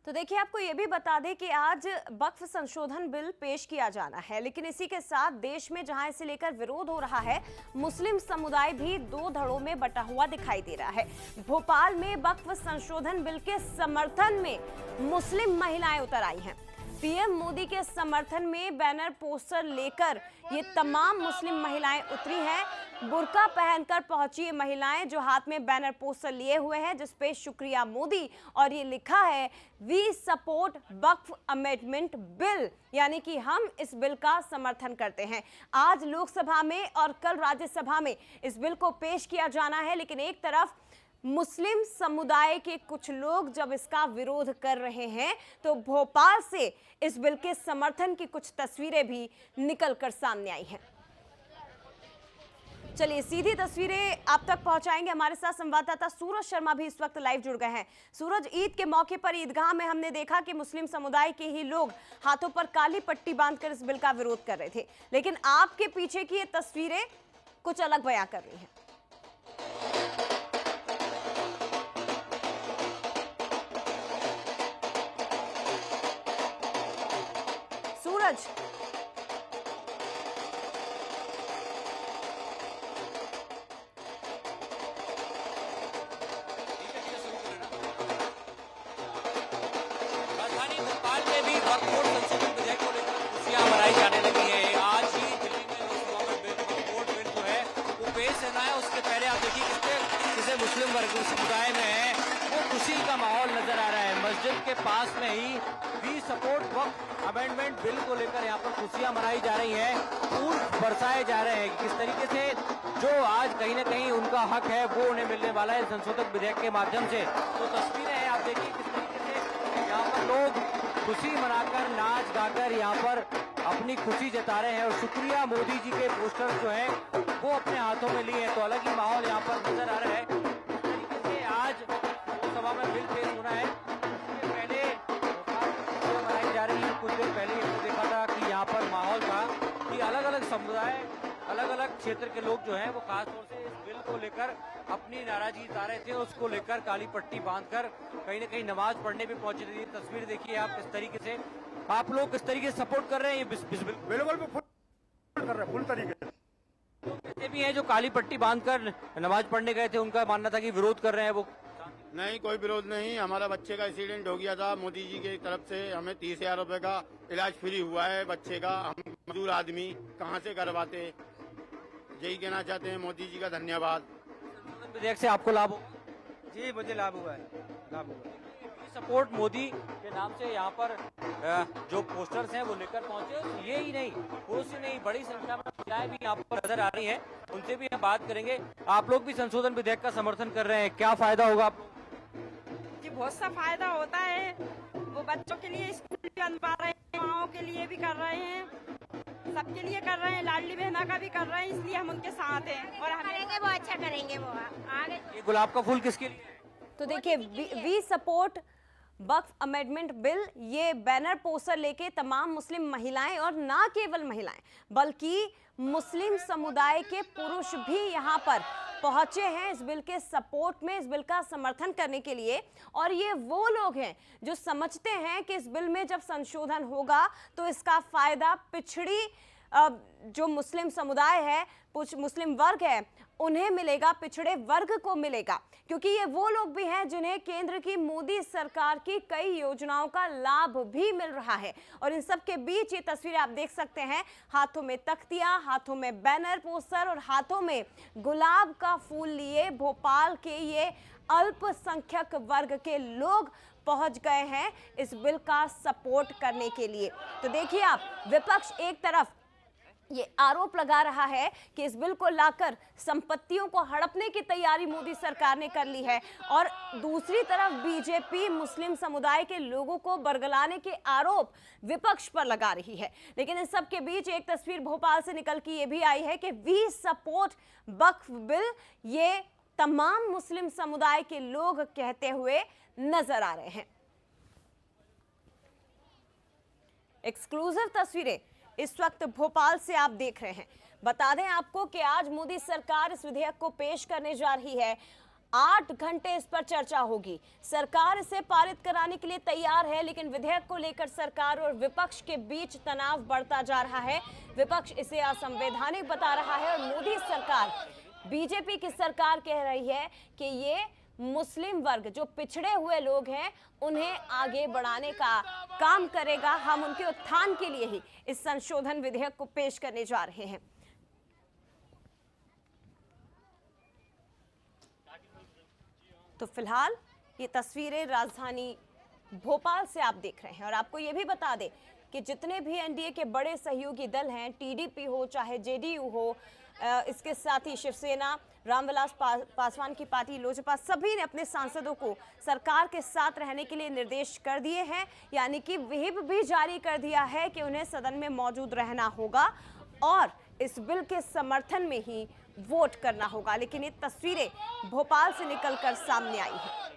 तो देखिए, आपको ये भी बता दें कि आज वक्फ संशोधन बिल पेश किया जाना है, लेकिन इसी के साथ देश में जहां इसे लेकर विरोध हो रहा है, मुस्लिम समुदाय भी दो धड़ों में बटा हुआ दिखाई दे रहा है। भोपाल में वक्फ संशोधन बिल के समर्थन में मुस्लिम महिलाएं उतर आई हैं। पीएम मोदी के समर्थन में बैनर पोस्टर लेकर ये तमाम मुस्लिम महिलाएं उतरी हैं। बुर्का पहनकर पहुंची ये महिलाएं जो हाथ में बैनर पोस्टर लिए हुए हैं जिसपे शुक्रिया मोदी और ये लिखा है we support Waqf amendment bill, यानी कि हम इस बिल का समर्थन करते हैं। आज लोकसभा में और कल राज्यसभा में इस बिल को पेश किया जाना है, लेकिन एक तरफ मुस्लिम समुदाय के कुछ लोग जब इसका विरोध कर रहे हैं तो भोपाल से इस बिल के समर्थन की कुछ तस्वीरें भी निकलकर सामने आई हैं। चलिए सीधी तस्वीरें आप तक पहुंचाएंगे, हमारे साथ संवाददाता सूरज शर्मा भी इस वक्त लाइव जुड़ गए हैं। सूरज, ईद के मौके पर ईदगाह में हमने देखा कि मुस्लिम समुदाय के ही लोग हाथों पर काली पट्टी बांधकर इस बिल का विरोध कर रहे थे, लेकिन आपके पीछे की ये तस्वीरें कुछ अलग बयां कर रही हैं। सूरज, राजधानी भोपाल में भी वक्फ बोर्ड संशोधन विधेयक को लेकर खुशियां मनाई जाने लगी हैं। आज ही दिल्ली में लोकसभा में वक्फ बोर्ड बिल जो है वो पेश होना है। उसके पहले आप देखिए किसे मुस्लिम वर्ग समुदाय में है वो खुशी का माहौल नजर आ रहा है। मस्जिद के पास में ही we support Waqf amendment bill को लेकर यहाँ पर खुशियां मनाई जा रही हैं, फूल बरसाए जा रहे हैं। किस तरीके से जो आज कहीं ना कहीं उनका हक है वो उन्हें मिलने वाला है संशोधक विधेयक के माध्यम से। तो तस्वीरें हैं, आप देखिए किस तरीके से यहाँ पर लोग खुशी मनाकर नाच गाकर यहाँ पर अपनी खुशी जता रहे हैं और शुक्रिया मोदी जी के पोस्टर जो है वो अपने हाथों में लिए हैं। तो अलग ही माहौल यहाँ पर नजर आ रहा है। इस तरीके से आज लोकसभा में बिल पेश होना है। पहले मनाई जा रही है। कुछ दिन पहले हमने देखा था कि यहाँ पर माहौल था कि अलग अलग समुदाय, अलग अलग क्षेत्र के लोग जो हैं वो खासतौर से इस बिल को लेकर अपनी नाराजगी जता रहे थे। उसको लेकर काली पट्टी बांधकर कहीं न कहीं नमाज पढ़ने भी पहुंचे थे। तस्वीर देखिए आप किस तरीके से, आप लोग किस तरीके से सपोर्ट कर रहे हैं बिल्कुल कर रहे हैं फुल तरीके से। लोग ऐसे भी हैं जो काली पट्टी बांधकर नमाज पढ़ने गए थे, उनका मानना था कि विरोध कर रहे हैं वो। नहीं, कोई विरोध नहीं। हमारा बच्चे का एक्सीडेंट हो गया था, मोदी जी की तरफ से हमें 30,000 रुपए का इलाज फ्री हुआ है बच्चे का। हम मजदूर आदमी कहाँ से करवाते, यही कहना चाहते हैं मोदी जी का धन्यवाद। विधेयक से आपको लाभ होगा? जी मुझे लाभ हुआ है, लाभ हुआ है। सपोर्ट मोदी के नाम से यहाँ पर जो पोस्टर्स हैं वो लेकर पहुंचे। ये ही नहीं, पुरुष ही नहीं, बड़ी संख्या में महिलाएं भी यहाँ पर नजर आ रही हैं, उनसे भी हम बात करेंगे। आप लोग भी संशोधन विधेयक का समर्थन कर रहे हैं, क्या फायदा होगा आप? जी बहुत सा फायदा होता है। वो बच्चों के लिए स्कूल बनवा रहे हैं, माओ के लिए भी कर रहे हैं, सबके लिए कर रहे हैं, लाडली बहना का भी कर रहे हैं, इसलिए हम उनके साथ हैं और हम करेंगे वो अच्छा करेंगे वो आगे। ये गुलाब का फूल किसके लिए? तो देखिए, we support Waqf amendment bill, ये बैनर पोस्टर लेके तमाम मुस्लिम महिलाएं और ना केवल महिलाएं बल्कि मुस्लिम समुदाय के पुरुष भी यहां पर पहुंचे हैं इस बिल के सपोर्ट में, इस बिल का समर्थन करने के लिए। और ये वो लोग हैं जो समझते हैं कि इस बिल में जब संशोधन होगा तो इसका फायदा पिछड़ी जो मुस्लिम समुदाय है, कुछ मुस्लिम वर्ग है, उन्हें मिलेगा, पिछड़े वर्ग को मिलेगा, क्योंकि ये वो लोग भी हैं जिन्हें केंद्र की मोदी सरकार की कई योजनाओं का लाभ भी मिल रहा है। और इन सब के बीच ये तस्वीरें आप देख सकते हैं, हाथों में तख्तियां, हाथों में बैनर पोस्टर और हाथों में गुलाब का फूल लिए भोपाल के ये अल्पसंख्यक वर्ग के लोग पहुंच गए हैं इस बिल का सपोर्ट करने के लिए। तो देखिए आप, विपक्ष एक तरफ ये आरोप लगा रहा है कि इस बिल को लाकर संपत्तियों को हड़पने की तैयारी मोदी सरकार ने कर ली है, और दूसरी तरफ बीजेपी मुस्लिम समुदाय के लोगों को बरगलाने के आरोप विपक्ष पर लगा रही है। लेकिन इस सब के बीच एक तस्वीर भोपाल से निकल के ये भी आई है कि वी सपोर्ट वक्फ बिल, ये तमाम मुस्लिम समुदाय के लोग कहते हुए नजर आ रहे हैं। एक्सक्लूसिव तस्वीरें इस वक्त भोपाल से आप देख रहे हैं। बता दें आपको कि आज मोदी सरकार इस विधेयक को पेश करने जा रही है। 8 घंटे इस पर चर्चा होगी। सरकार इसे पारित कराने के लिए तैयार है, लेकिन विधेयक को लेकर सरकार और विपक्ष के बीच तनाव बढ़ता जा रहा है। विपक्ष इसे असंवैधानिक बता रहा है और मोदी सरकार, बीजेपी की सरकार कह रही है कि ये मुस्लिम वर्ग, जो पिछड़े हुए लोग हैं, उन्हें आगे बढ़ाने का काम करेगा। हम उनके उत्थान के लिए ही इस संशोधन विधेयक को पेश करने जा रहे हैं। तो फिलहाल ये तस्वीरें राजधानी भोपाल से आप देख रहे हैं और आपको ये भी बता दें कि जितने भी एनडीए के बड़े सहयोगी दल हैं, टीडीपी हो चाहे जेडीयू हो, इसके साथ ही शिवसेना, रामविलास पासवान की पार्टी लोजपा, सभी ने अपने सांसदों को सरकार के साथ रहने के लिए निर्देश कर दिए हैं, यानी कि व्हिप भी जारी कर दिया है कि उन्हें सदन में मौजूद रहना होगा और इस बिल के समर्थन में ही वोट करना होगा। लेकिन ये तस्वीरें भोपाल से निकलकर सामने आई हैं।